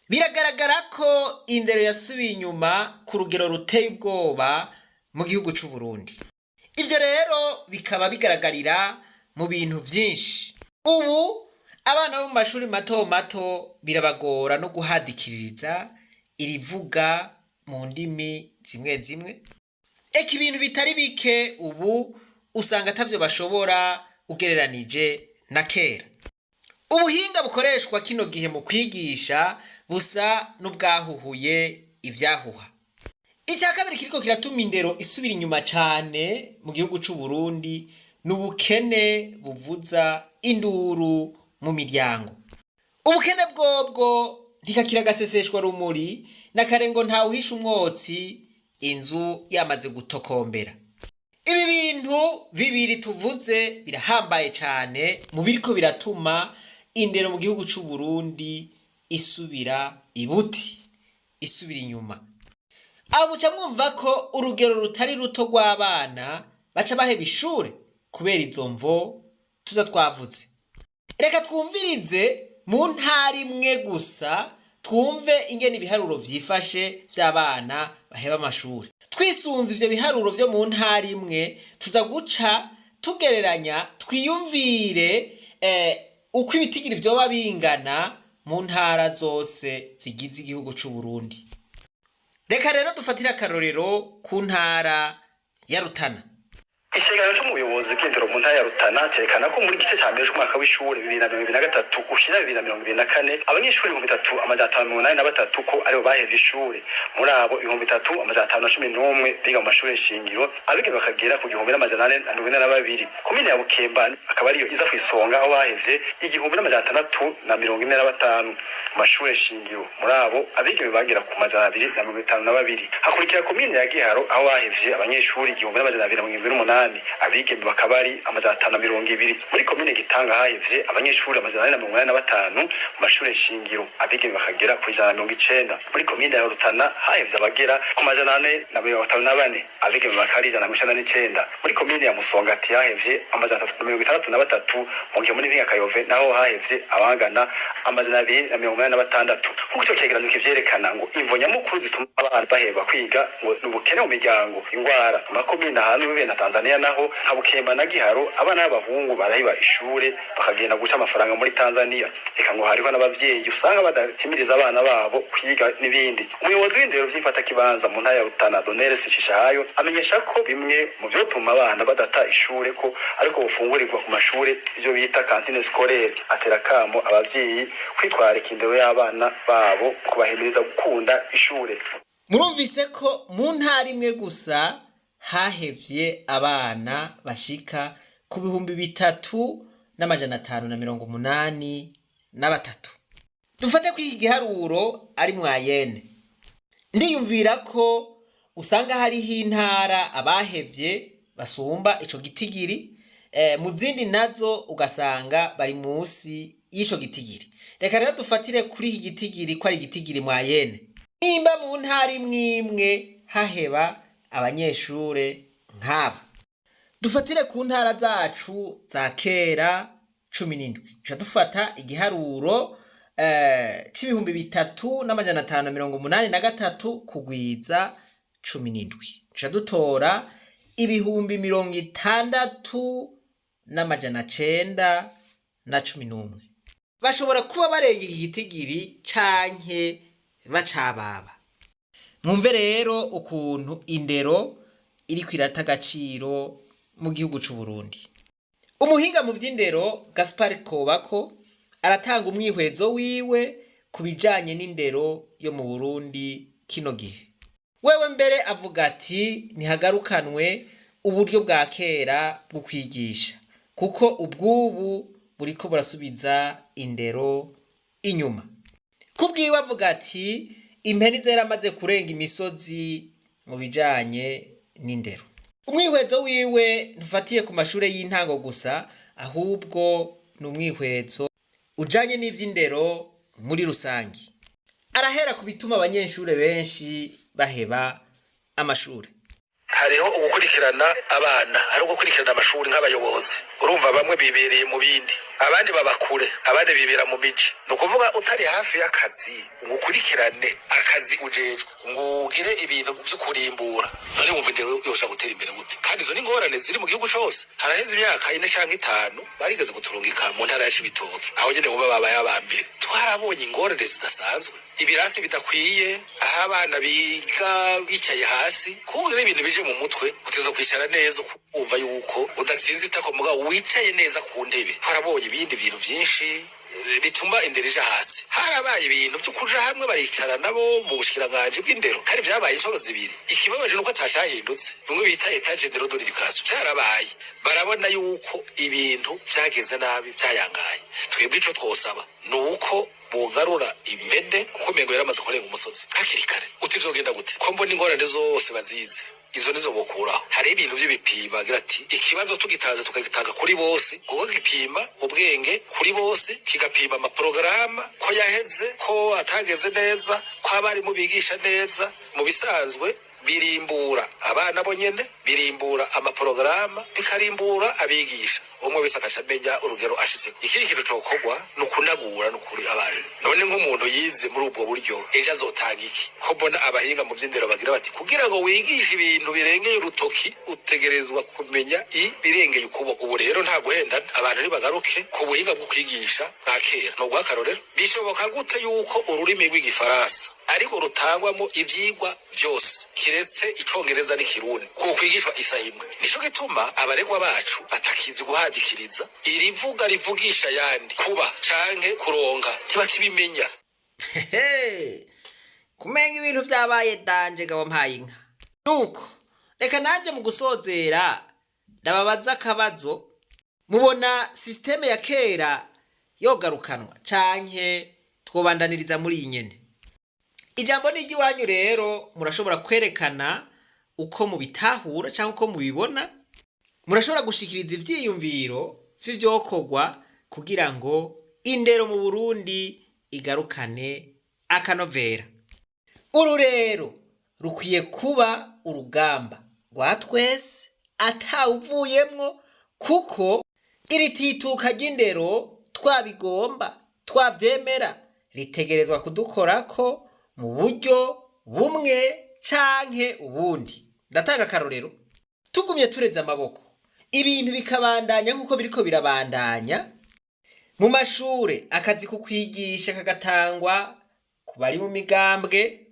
Biragaragara ko indero yasubiye inyuma ku rugero ruteye ubwoba mu gihugu c'u Burundi. Ivyo rero bikaba bigaragarira mu bintu vyinshi. Ubu abana bo mu mashuri mato mato birabagora no guhadikiririza irivuga mu ndimi zimwe zimwe. Eka ibintu bitari bike ubu usanga atavyo bashobora ugereranije na kera. Ubuhinga bukoreshwa kino gihe mu kwigisha busa n'ubwahuhuye ivyahuha. Icya kabiri kiriko kiratuma indero isubira inyuma cane mu gihugu c'u Burundi n'ubukene buvuza induru mu miryango. Ubukene bwobwo ntikakira gaseseshwa rumuri n'akarengo ntawuhisha umwotsi inzu yamaze gutokombera. Ibi bintu bibiri tuvuze birahambaye cane mu biriko biratuma indero mu gihugu c'u Burundi isubira ibuti, isubira inyuma. Abo muca mwumva ko urugero rutari ruto rw'abana baca baheba ishure kubera izo mvo tuza twavuze. Reka twumvirize mu ntara imwe gusa twumve ingene ibiharuro vyifashe vy'abana baheba amashuri. Twisunze ivyo biharuro vyo mu ntara imwe tuza guca tugereranya twiyumvire uko ibitigiri vyoba bingana mu ntara zose zigize igihugu c'u Burundi. Reka rero dufatire akarorero ku ntara ya Rutana. Ikiganiro c'umuyobozi bw'indero mu ntara ya Rutana cerekana ko muri gice ca mbere c'umwaka w'ishure 2023 ushira 2024 abanyeshuri 3583 ko aribo bahevye ishure. Muri abo 3511 biga mu mashure shingiro, abige bakagera ku 1442. Komine ya Bukemba akaba ariyo iza kwisonga aho bahevye 1645 mu mashure shingiro. Muri abo abige bagera ku 252. Hakurikira komine ya Giharo aho bahevye abanyeshuri 1278. Abigeme bakaba ari 520. Muri komine Gitanga hahevye abanyeshuri 485 mu mashure shingiro, abigeme bakagera ku 190. Muri komine ya Rutana hahevye abagera ku 454, abigeme bakari 159. Muri komine ya Musongati hahevye 363, mu gihe muri Kayove naho hahevye abangana 286. Kuko ico cegeranyo kivyerekana ngo imvo nyamukuru zituma abana baheba kwiga ngo n'ubukene mu miryango, ingwara mu makomine ahantu bibe na Tanzania naho nka Bukemba na Giharo abana b'abahungu barahiba ishure bakagenda guca amafaranga muri Tanzania. Eka ngo hariho n'abavyeyi usanga badahimiriza abana babo kwiga n'ibindi. Umuyobozi w'indero vy'imfata kibanza mu ntara ya Rutana Donere Sishishayo amenyesha ko bimwe mu vyotuma abana badata ishure ko ariko bufungurirwa ku mashure ivyo bita cantine scolaire. Atera kamo abavyeyi kwitwararika indero y'abana babo kubahimiriza gukunda ishure. Murumvise ko mu ntara imwe gusa hahevye abana bashika ku 3583. Dufate ko iki giharuro ari mwayene. Ndiyumvira ko usanga hariho intara abahevye basumba ico gitigiri, mu zindi nazo ugasanga bari musi y'ico gitigiri. Reka rero dufatire kuri iki gitigiri ko ari gitigiri mwayene. Nimba mu ntara imwe haheba abanyeshure nk'aba, dufatire ku ntara zacu za kera 17. Tuca dufata igiharuro c'ibihumbi 3583 kugwiza 17. Tuca dutora ibihumbi 66911. Bashobora kuba barenga iki gitigiri canke bacababa. Mwumve rero ukuntu indero iriko irata agaciro mu gihugu c'u Burundi. Umuhinga mu vy'indero Gaspard Kobako aratanga umwihwezo wiwe kubijanye n'indero yo mu Burundi kino gihe. Wewe mbere avuga ati ntihagarukanwe uburyo bwa kera bwo kwigisha kuko ubwubu buriko burasubiza indero inyuma. Kubwiwe avuga ati impeni zaramaze kurenga imisozi mu bijanye n'indero. Umwihwezo wiwe ntufatiye ku mashure y'intango gusa, ahubwo n'umwihwezo ujanye n'ivy'indero muri rusangi. Arahera ku bituma abanyeshure benshi baheba amashure. Hariho ugukurikirana abana, hariho gukurikirana amashuri nk'abayobozi. urumva bamwe bibereye mu bindi abandi babakure abandi bibera mu miji ni ukuvuga utari hafi y'akazi ngo ukurikirane akazi ujejwe ngo ugire ibintu byo kurimbura none wumva indero yosha gutera imbere gute kandi izo ni ingorane ziri mu gihugu cose haraheze imyaka 4 canke 5 barigeze guturungika mu ntara ya Cibitoke aho nyene bumva babaye abambere twarabonye ingorane zidasanzwe ibirasi bidakwiye aho abana biga bicaye hasi kugira ibintu bije mu mutwe uteza kwicara neza kumva yuko udatsinze itako mugabo wicaye neza ku ntebe harabonye ibindi bintu byinshi bituma indereje hasi harabaye ibintu byo kuja hamwe baricara nabo mu bushikiranganje bw'indero kandi byabaye inshoro zibiri ikibabaje nuko atacahindutse bimwe bita etage de l'education cyarabaye barabona yuko ibintu byagenze nabi byayangaye twebwe ico twosaba nuko bugarura imbede kuko mengo yaramaze kurenga umusozi hakiri kare utizogenda gute ko mbona ingorane zose bazize izo nizo bokuraho hari ibintu by'ibipima gira ati ikibazo tugitaza tukagitanga kuri bose kuko gipima ubwenge kuri bose kigapima amaprograma ko yaheze ko atageze neza ko abari mu bigisha neza mu bisanzwe birimbura abana bo nyene birimbura amaprograma bikarimbura abigisha umwe wese akacamenya urugero ashitseko ikindi kintu cokogwa nukunagura nukuri abarimu none nk'umuntu yize muri ubwo buryo ejo azotanga iki ko mbona abahinga mu by'indero bagira bati kugira ngo wigishe ibintu birengeye urutoki utegerezwa kumenya birengeye ukuboko ubu rero nta guhenda abantu ntibagaruke ku buhinga bwo kwigisha bwa kera no bw'akarorero bishoboka gute yuko ururimi rw'igifaransa ariko rutangwamo ivyigwa byose kiretse icongereza n'ikirundi ko kwigishwa isahimwe nico gituma abaregwa bacu batakizi guhadikiriza irivuga rivugisha yandi kuba canke kuronka ntibakibimenya kumenga ibintu vyabaye danje gabo mpaye inka nuko reka nanje mu gusozera ndababaza akabazo mubona systeme ya kera yogarukanwa canke twobandaniriza muri iyi nyene ijambo ni igiwanyu rero murashobora kwerekana uko mubitahura cyangwa uko mubibona murashobora gushikiriza ivyiyumviro vy'ivyokorwa kugira ngo indero mu Burundi igarukane akanovera uru rero rukwiye kuba urugamba rwa twese atawuvuyemwo kuko iri tituka ry'indero twabigomba twavyemera ritegerezwa kudukorako mu buryo bumwe canke ubundi ndatanga akarorero tugumye tureze amaboko ibintu bikabandanya nkuko biriko birabandanya mu mashure akazi kukwigisha kagatangwa ku bari mu migambwe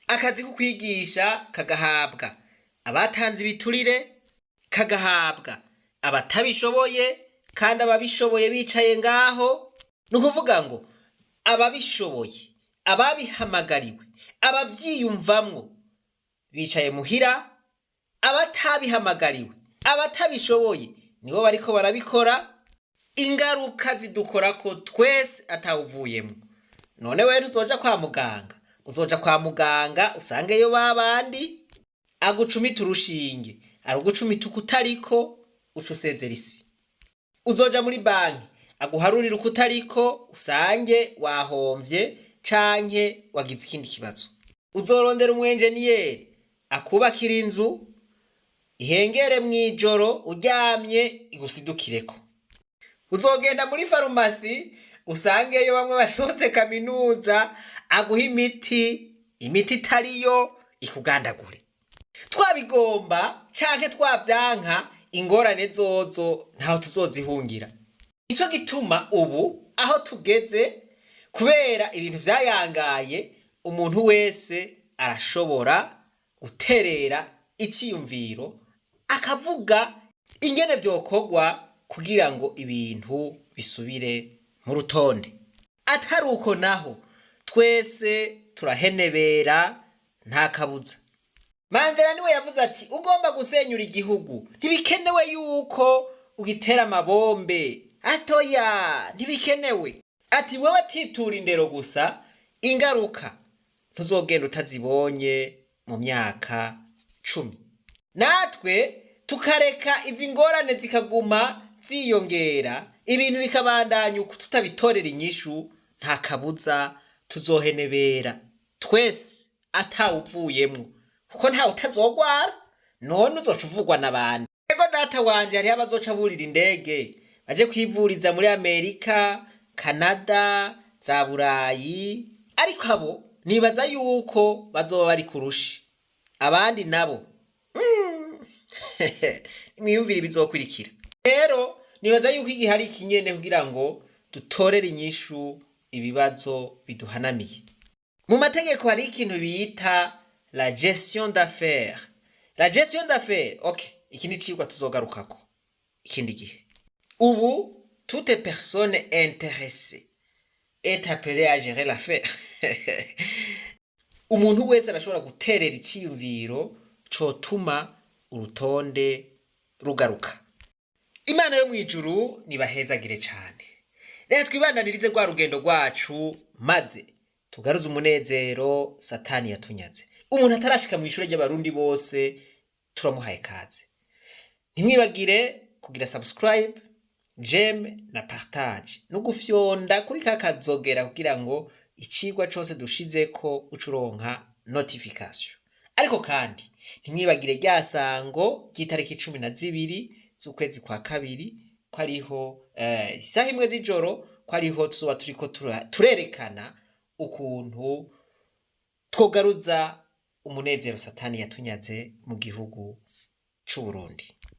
akazi kukwigisha kagahabwa abatanze ibiturire kagahabwa abatabishoboye kandi ababishoboye bicaye ngaho nukuvuga ngo ababishoboye ababihamagariwe abavyiyumvamwo bicaye muhira abatabihamagariwe abatabishoboye nibo bariko barabikora ingaruka zidukorako twese atawuvuyemwo none wewe uzoja kwa muganga uzoja kwa muganga usangeyo babandi agucumita urushinge arugucumita ukutariko ucusezera isi uzoja muri banki aguharurira ukutariko usange wahomvye canke wagize ikindi kibazo uzorondera umwenjeniyeri akubakira inzu ihengere mwijoro uryamye igusidukireko uzogenda muri farumasi usangeyo bamwe basohotse kaminuza aguha imiti itariyo ikugandagure twabigomba canke twavyanka ingorane zozo ntaho tuzozihungira ico gituma ubu aho tugeze kubera ibintu vyayangaye umuntu wese arashobora guterera iciyumviro akavuga ingene vyokorwa kugira ngo ibintu bisubire mu rutonde atari uko naho twese turahenebera nta kabuza Mandela niwe yavuze ati ugomba gusenyura igihugu ntibikenewe yuko ugitera amabombe atoya ntibikenewe ati wewe titura indero gusa ingaruka ntuzogenda utazibonye mu myaka 10 natwe tukareka izi ngorane zikaguma ziyongera ibintu bikabandanya uko tutabitorera inyishu nta kabuza tuzohenebera twese atawuvuyemwo kuko ntawe utazogwara none uzocuvugwa n'abandi ego data wanje hariho abazoca burira indege baje kwivuriza muri Amerika, Canada, za Burayi, ariko abo nibaza yuko bazoba bari kurushi. Abandi nabo mwiyumvire bizokurikira. Rero nibaza yuko igihe hari ikinyene kugira ngo dutorere inyishu ibibazo biduhanamiye. Mu mategeko hari ikintu bita la gestion d'affaires. La gestion d'affaires, okay, iki ni cigwa tuzogarukako ikindi gihe. Ubu toute personne intéressée est appelée à gérer l'affaire. Umuntu wese arashobora guterera iciyumviro cotuma urutonde rugaruka. Imana yo mwijuru nibahezagire cyane. Reka twibandanirize rwa rugendo rwacu maze tugaruze umunezero Satani yatunyaze. Umuntu atarashika mu ishure ry'abarundi bose turamuhaye kaze. Ntimwibagire kugira subscribe, j'aime na partage no gufyonda kuri kakazogera kugira ngo icigwa cose dushizeko ucuronka notification. Ariko kandi ntimwibagire ryasango ry'itariki 12 z'ukwezi kwa kabiri ko ariho isaha imwe z'ijoro ko ariho tuzoba turiko turerekana ukuntu twogaruza umunezero Satani yatunyaze mu gihugu c'u Burundi.